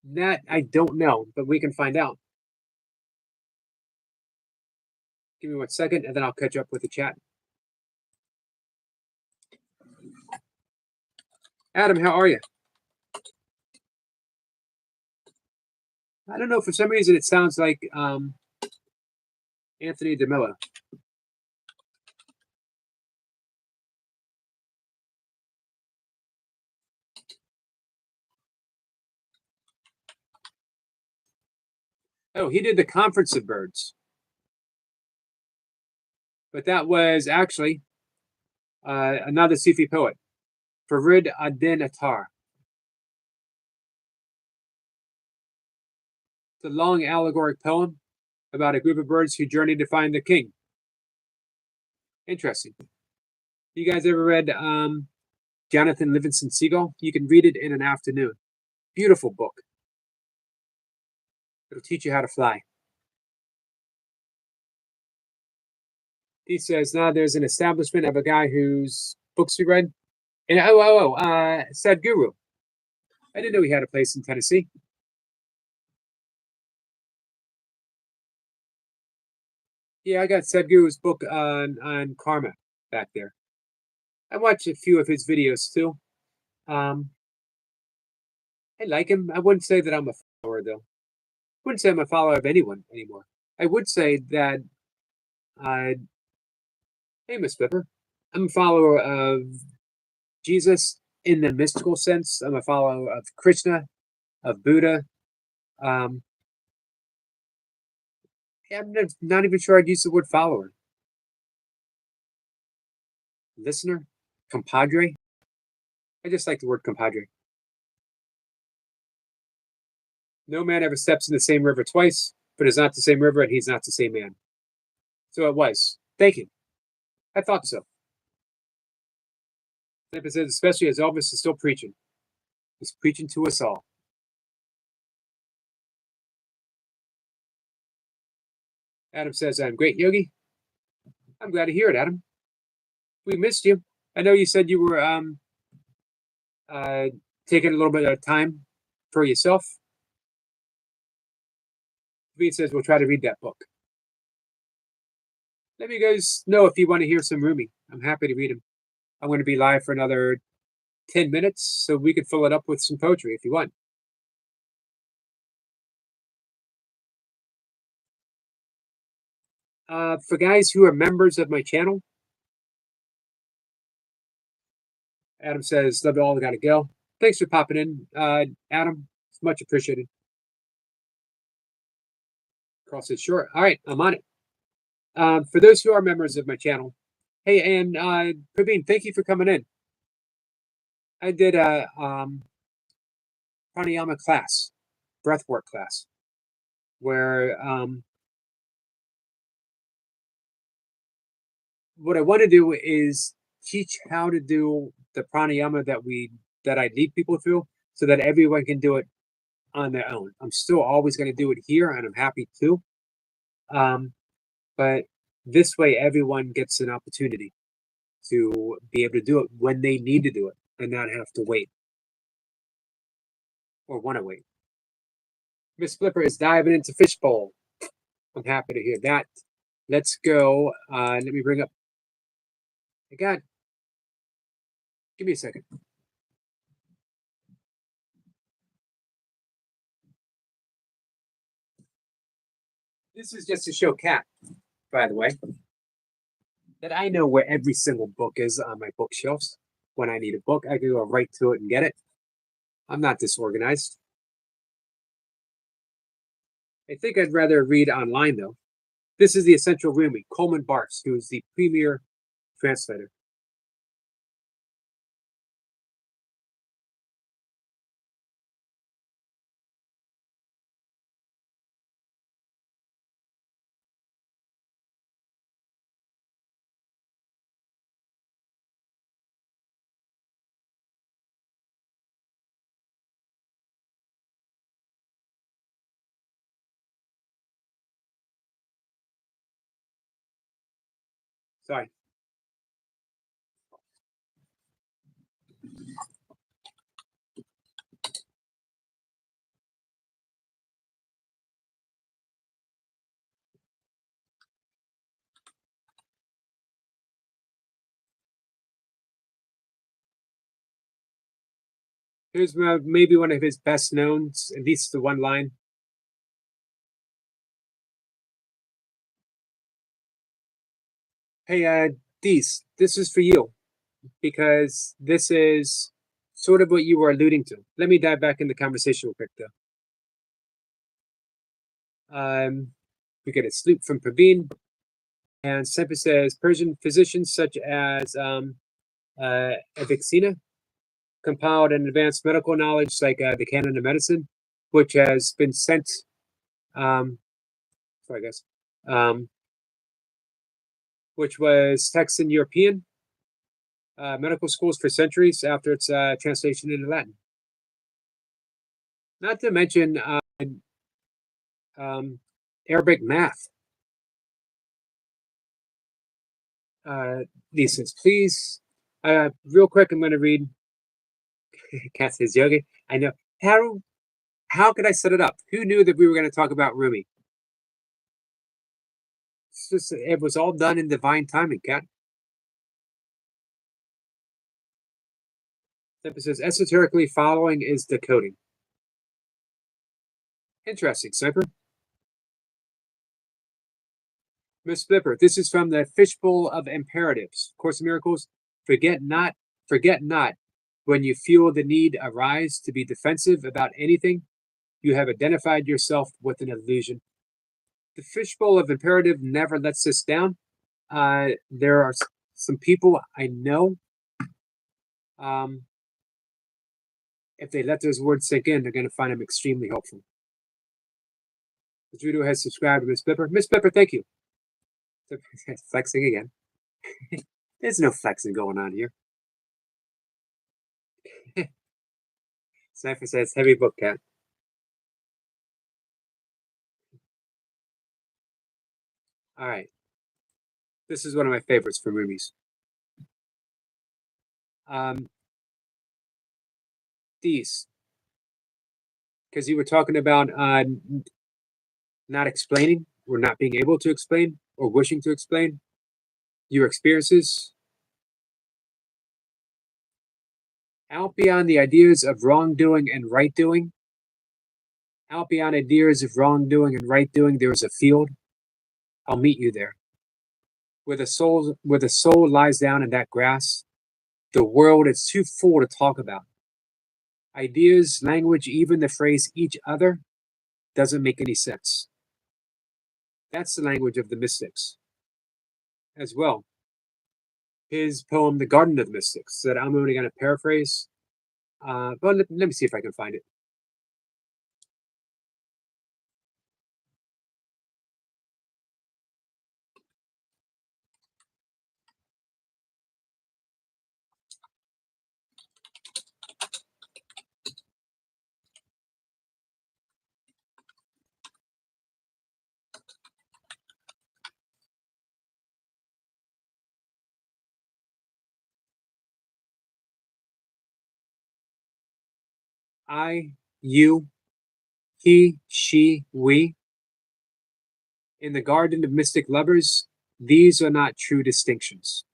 That I don't know, but we can find out. Give me 1 second, and then I'll catch up with the chat. Adam, how are you? I don't know. For some reason, it sounds like Anthony DeMilla. Oh, he did the Conference of Birds. But that was actually another Sufi poet, Farid ad-Din Attar. It's a long allegoric poem about a group of birds who journey to find the king. Interesting. You guys ever read Jonathan Livingston Seagull? You can read it in an afternoon. Beautiful book. It'll teach you how to fly. He says, now there's an establishment of a guy whose books you read. And Sadhguru. I didn't know he had a place in Tennessee. Yeah, I got Sadhguru's book on karma back there. I watched a few of his videos too. I like him. I wouldn't say that I'm a follower though. I wouldn't say I'm a follower of anyone anymore. I would say that hey, Miss Pepper, I'm a follower of Jesus in the mystical sense. I'm a follower of Krishna, of Buddha. Yeah, I'm not even sure I'd use the word follower. Listener, compadre. I just like the word compadre. No man ever steps in the same river twice, but it's not the same river and he's not the same man. So it was. Thank you. I thought so. It says, especially as Elvis is still preaching. He's preaching to us all. Adam says, I'm great, Yogi. I'm glad to hear it, Adam. We missed you. I know you said you were taking a little bit of time for yourself. David says we'll try to read that book. Let me guys know if you want to hear some Rumi. I'm happy to read him. I'm going to be live for another 10 minutes, so we could fill it up with some poetry if you want. For guys who are members of my channel, Adam says, love you all, gotta go. Thanks for popping in, Adam. It's much appreciated. Carl says, sure. All right, I'm on it. For those who are members of my channel, hey, and Praveen, thank you for coming in. I did a pranayama class, breathwork class, where what I want to do is teach how to do the pranayama that I lead people through, so that everyone can do it on their own. I'm still always going to do it here, and I'm happy to. But this way, everyone gets an opportunity to be able to do it when they need to do it, and not have to wait or want to wait. Miss Flipper is diving into Fishbowl. I'm happy to hear that. Let's go. Let me bring up. God, give me a second. This is just to show Kat, by the way, that I know where every single book is on my bookshelves. When I need a book, I can go right to it and get it. I'm not disorganized. I think I'd rather read online, though. This is The Essential Rumi, Coleman Barks, who is the premier translator. Sorry. Here's maybe one of his best knowns, at least the one line. Hey, Dees, this is for you, because this is sort of what you were alluding to. Let me dive back in the conversation real quick, though. We get a sloop from Praveen, and Semper says Persian physicians such as Avicenna compiled an advanced medical knowledge like the Canon of Medicine, which has been sent, sorry guys, which was text in European medical schools for centuries after its translation into Latin. Not to mention Arabic math. These things, please. Real quick, I'm going to read. Kat says, Yogi, I know. How could I set it up? Who knew that we were going to talk about Rumi? It was all done in divine timing, Kat. It says, esoterically following is decoding. Interesting, Sniper. Miss Flipper, this is from the Fishbowl of Imperatives, Course of Miracles. Forget not, when you feel the need arise to be defensive about anything, you have identified yourself with an illusion. The Fishbowl of Imperative never lets us down. There are some people I know, if they let those words sink in, they're going to find them extremely helpful. Judo has subscribed to Miss Flipper. Miss Flipper, thank you. Flexing again. There's no flexing going on here. Sniper says, heavy book, Cat. All right. This is one of my favorites for movies. These. Because you were talking about not explaining or not being able to explain or wishing to explain your experiences. Out beyond the ideas of wrongdoing and right doing, out beyond ideas of wrongdoing and right doing, there is a field. I'll meet you there. Where the soul lies down in that grass, the world is too full to talk about. Ideas, language, even the phrase each other doesn't make any sense. That's the language of the mystics. As well, his poem, The Garden of the Mystics, that I'm only going to paraphrase. But let me see if I can find it. I, you, he, she, we. In the garden of mystic lovers, these are not true distinctions.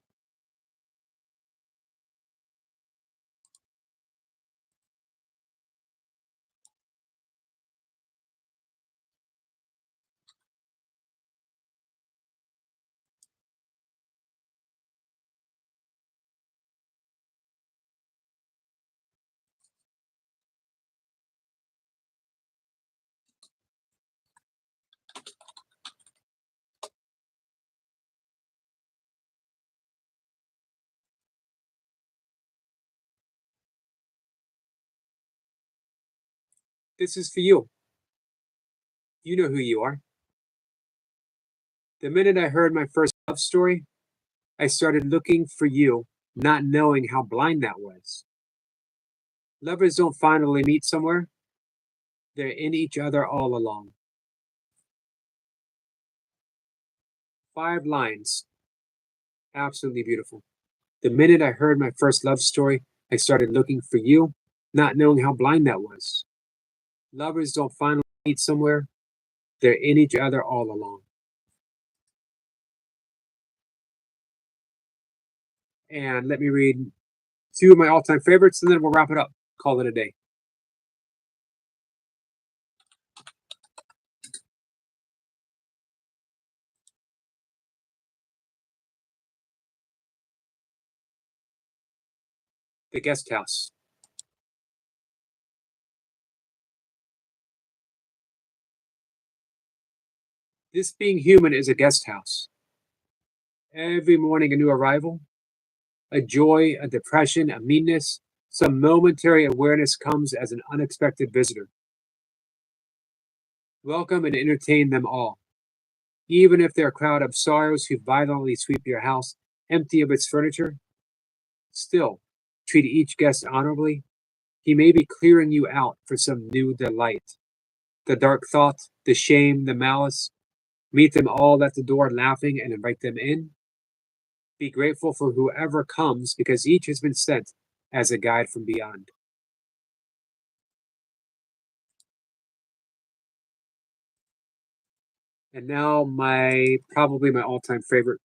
This is for you. You know who you are. The minute I heard my first love story, I started looking for you, not knowing how blind that was. Lovers don't finally meet somewhere, they're in each other all along. 5 lines, absolutely beautiful. The minute I heard my first love story, I started looking for you, not knowing how blind that was. Lovers don't finally meet somewhere, they're in each other all along. And let me read 2 of my all time favorites, and then we'll wrap it up. Call it a day. The Guest House. This being human is a guest house. Every morning, a new arrival, a joy, a depression, a meanness, some momentary awareness comes as an unexpected visitor. Welcome and entertain them all, even if they're a crowd of sorrows who violently sweep your house empty of its furniture. Still, treat each guest honorably. He may be clearing you out for some new delight. The dark thought, the shame, the malice, meet them all at the door laughing and invite them in. Be grateful for whoever comes because each has been sent as a guide from beyond. And now probably my all-time favorite.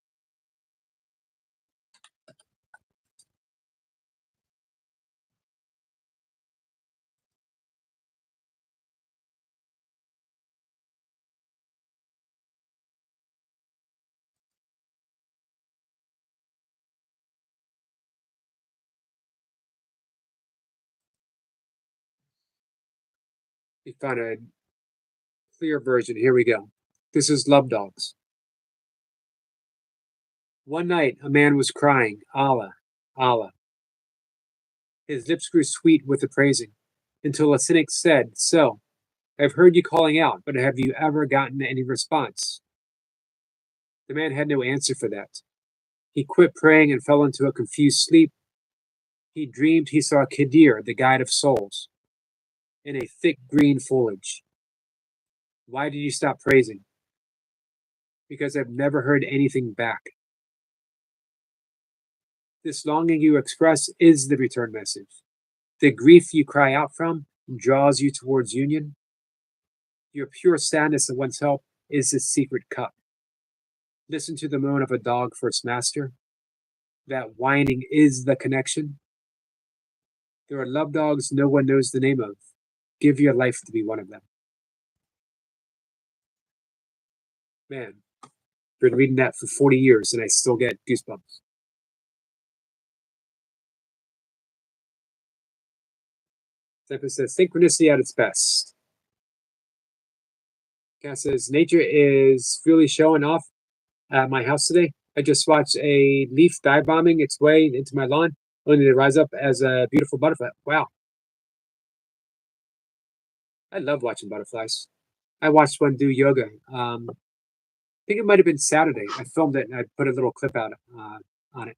We found a clear version. Here we go. This is Love Dogs. One night a man was crying, Allah, Allah. His lips grew sweet with the praising, until a cynic said, So, I've heard you calling out, but have you ever gotten any response? The man had no answer for that. He quit praying and fell into a confused sleep. He dreamed he saw Kadir, the guide of souls, in a thick green foliage. Why did you stop praising? Because I've never heard anything back. This longing you express is the return message. The grief you cry out from draws you towards union. Your pure sadness of one's help is the secret cup. Listen to the moan of a dog for its master. That whining is the connection. There are love dogs no one knows the name of. Give your life to be one of them. Man, Been reading that for 40 years and I still get goosebumps. Stephen says, synchronicity at its best. Cass says, nature is really showing off at my house today. I just watched a leaf dive bombing its way into my lawn, only to rise up as a beautiful butterfly. Wow. I love watching butterflies. I watched one do yoga. I think it might have been Saturday. I filmed it and I put a little clip out on it.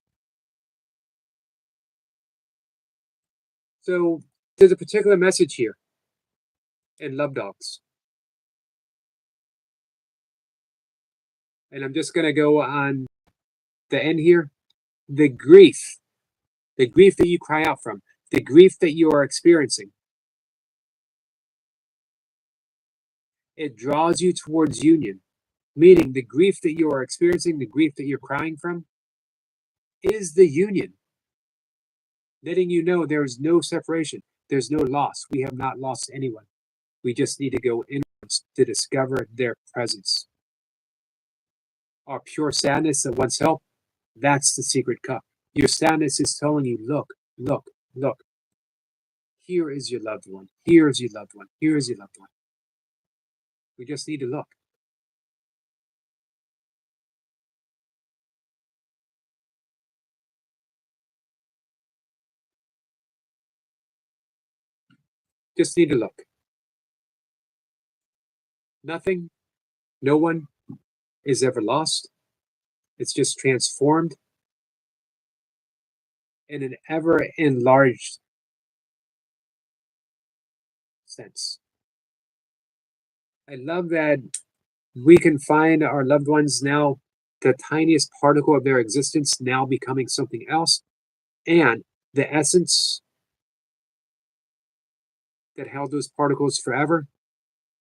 So there's a particular message here in Love Dogs. And I'm just going to go on the end here. The grief that you cry out from, the grief that you are experiencing, it draws you towards union, meaning the grief that you are experiencing, the grief that you're crying from, is the union, letting you know there is no separation, there's no loss. We have not lost anyone. We just need to go inwards to discover their presence. Our pure sadness that wants help, that's the secret cup. Your sadness is telling you, look, look, look. Here is your loved one. Here is your loved one. Here is your loved one. We just need to look. Just need to look. Nothing, no one is ever lost. It's just transformed in an ever enlarged sense. I love that we can find our loved ones now, the tiniest particle of their existence now becoming something else, and the essence that held those particles forever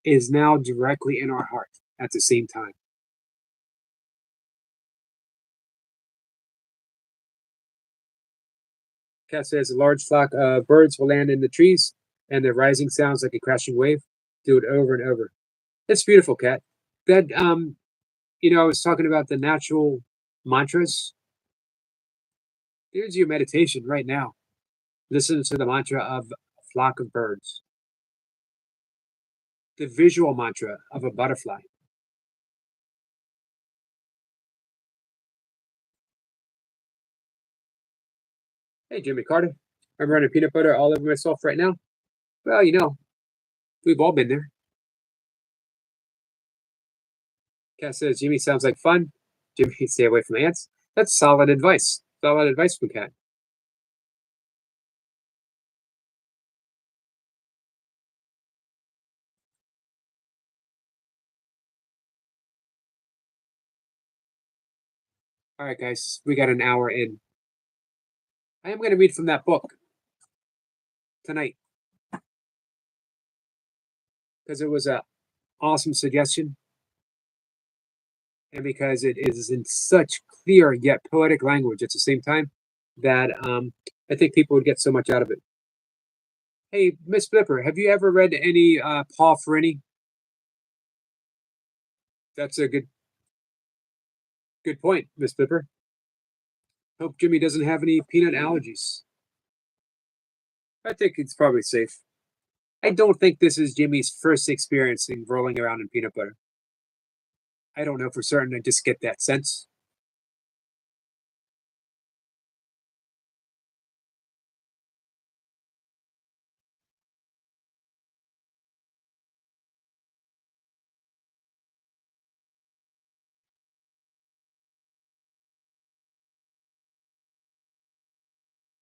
is now directly in our heart at the same time. Cat says a large flock of birds will land in the trees and their rising sounds like a crashing wave. Do it over and over. It's beautiful, Cat. That I was talking about the natural mantras. Here's your meditation right now. Listen to the mantra of a flock of birds. The visual mantra of a butterfly. Hey, Jimmy Carter. I'm running peanut butter all over myself right now. Well, we've all been there. Cat says, Jimmy sounds like fun. Jimmy, stay away from ants. That's solid advice. Solid advice from Cat. All right, guys, we got an hour in. I am going to read from that book tonight because it was an awesome suggestion and because it is in such clear yet poetic language at the same time that I think people would get so much out of it. Hey, Miss Flipper, have you ever read any Paul Ferrini? That's a good point, Miss Flipper. Hope Jimmy doesn't have any peanut allergies. I think it's probably safe. I don't think this is Jimmy's first experience in rolling around in peanut butter. I don't know for certain. I just get that sense.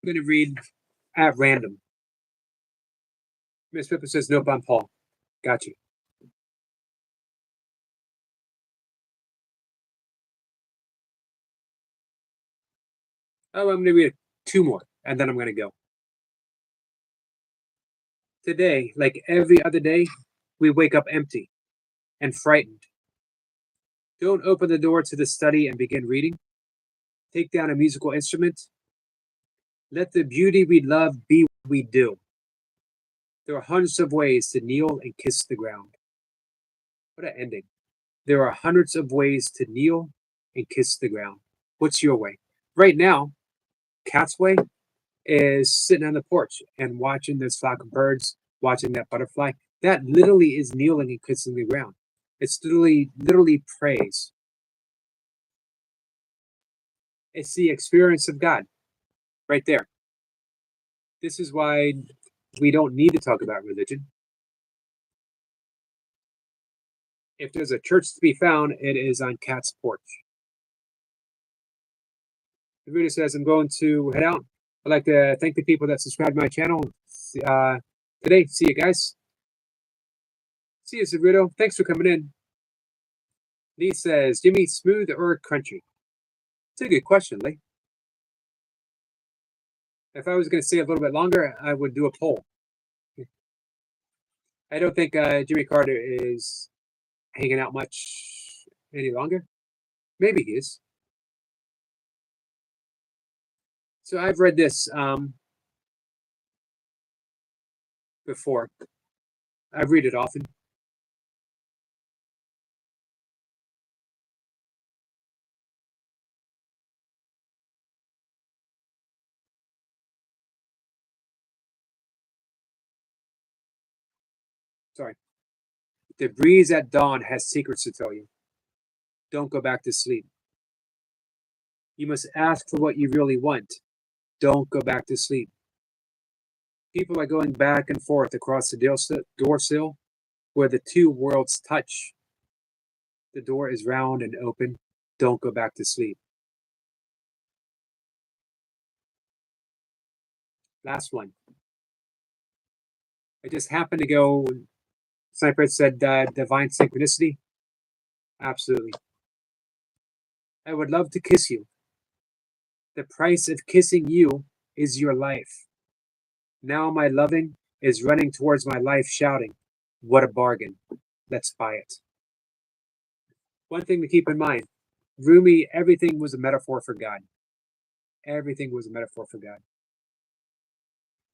I'm going to read at random. Miss Pippa says, nope, I'm Paul. Got you. Oh, I'm going to read two more, and then I'm going to go. Today, like every other day, we wake up empty and frightened. Don't open the door to the study and begin reading. Take down a musical instrument. Let the beauty we love be what we do. There are hundreds of ways to kneel and kiss the ground. What an ending. There are hundreds of ways to kneel and kiss the ground. What's your way? Right now, Cat's way is sitting on the porch and watching those flock of birds, watching that butterfly. That literally is kneeling and kissing the ground. It's literally praise. It's the experience of God right there. This is why we don't need to talk about religion. If there's a church to be found, it is on Cat's porch. Rita says, I'm going to head out. I'd like to thank the people that subscribe to my channel today. See you guys. See you, Sabrito. Thanks for coming in. Lee says, Jimmy, smooth or crunchy? It's a good question, Lee. If I was going to stay a little bit longer, I would do a poll. I don't think Jimmy Carter is hanging out much any longer. Maybe he is. So I've read this before. I read it often. Sorry. The breeze at dawn has secrets to tell you. Don't go back to sleep. You must ask for what you really want. Don't go back to sleep. People are going back and forth across the door sill where the two worlds touch. The door is round and open. Don't go back to sleep. Last one. I just happened to go. Sniper said divine synchronicity. Absolutely. I would love to kiss you. The price of kissing you is your life. Now my loving is running towards my life, shouting, what a bargain. Let's buy it. One thing to keep in mind, Rumi, everything was a metaphor for God. Everything was a metaphor for God.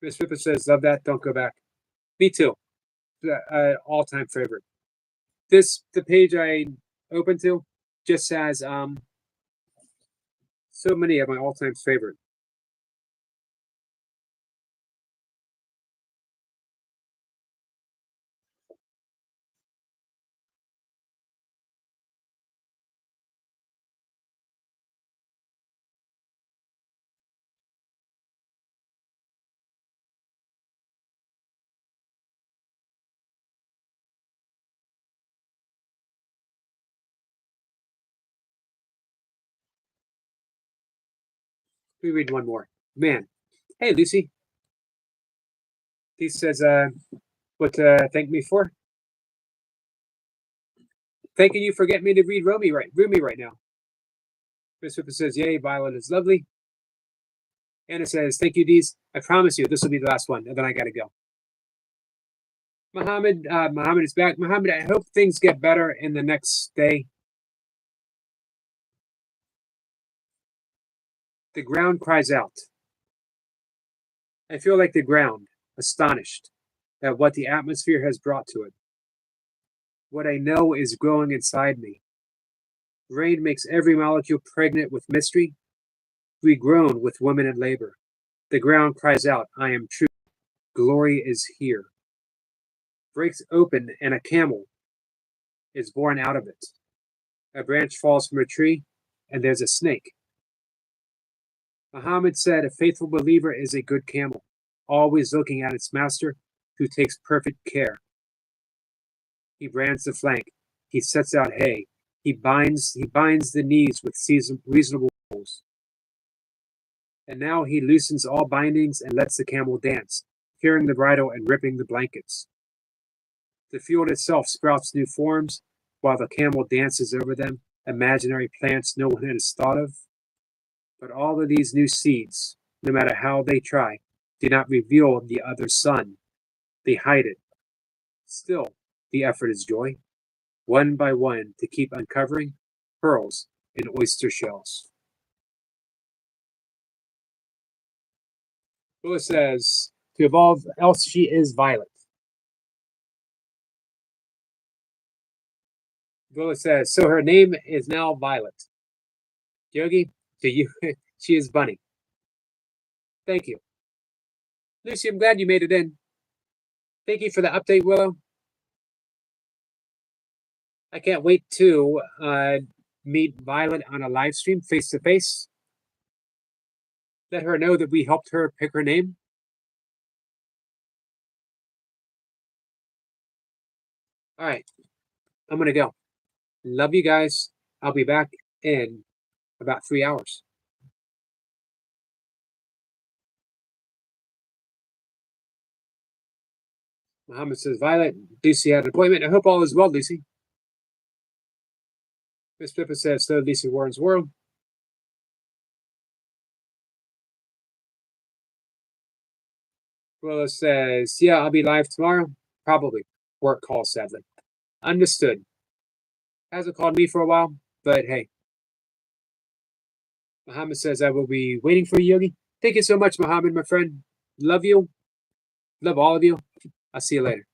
Miss Ripper says, love that, don't go back. Me too. All-time favorite. The page I opened to just has so many of my all-time favorite. Let me read one more. Man. Hey, Lucy. He says, what to thank me for? Thanking you for getting me to read Rumi right now. Miss Ripper says, yay, Violet is lovely. Anna says, thank you, Dees. I promise you, this will be the last one, and then I got to go. Muhammad is back. Muhammad, I hope things get better in the next day. The ground cries out. I feel like the ground, astonished at what the atmosphere has brought to it. What I know is growing inside me. Rain makes every molecule pregnant with mystery. We groan with women in labor. The ground cries out, I am true. Glory is here. Breaks open and a camel is born out of it. A branch falls from a tree and there's a snake. Muhammad said a faithful believer is a good camel, always looking at its master who takes perfect care. He brands the flank. He sets out hay. He binds the knees with reasonable rules. And now he loosens all bindings and lets the camel dance, tearing the bridle and ripping the blankets. The field itself sprouts new forms, while the camel dances over them, imaginary plants no one has thought of. But all of these new seeds, no matter how they try, do not reveal the other sun. They hide it. Still, the effort is joy, one by one, to keep uncovering pearls in oyster shells. Willis says, to evolve, else she is Violet. Willis says, so her name is now Violet. Yogi, to you, she is Bunny. Thank you. Lucy, I'm glad you made it in. Thank you for the update, Willow. I can't wait to meet Violet on a live stream face to face. Let her know that we helped her pick her name. All right, I'm gonna go. Love you guys. I'll be back in about 3 hours. Muhammad says, Violet, Lucy had an appointment. I hope all is well, Lucy. Miss Pippa says, so Lucy Warren's World. Willow says, yeah, I'll be live tomorrow. Probably. Work call, sadly. Understood. Hasn't called me for a while, but hey. Muhammad says, I will be waiting for you, Yogi. Thank you so much, Muhammad, my friend. Love you. Love all of you. I'll see you later.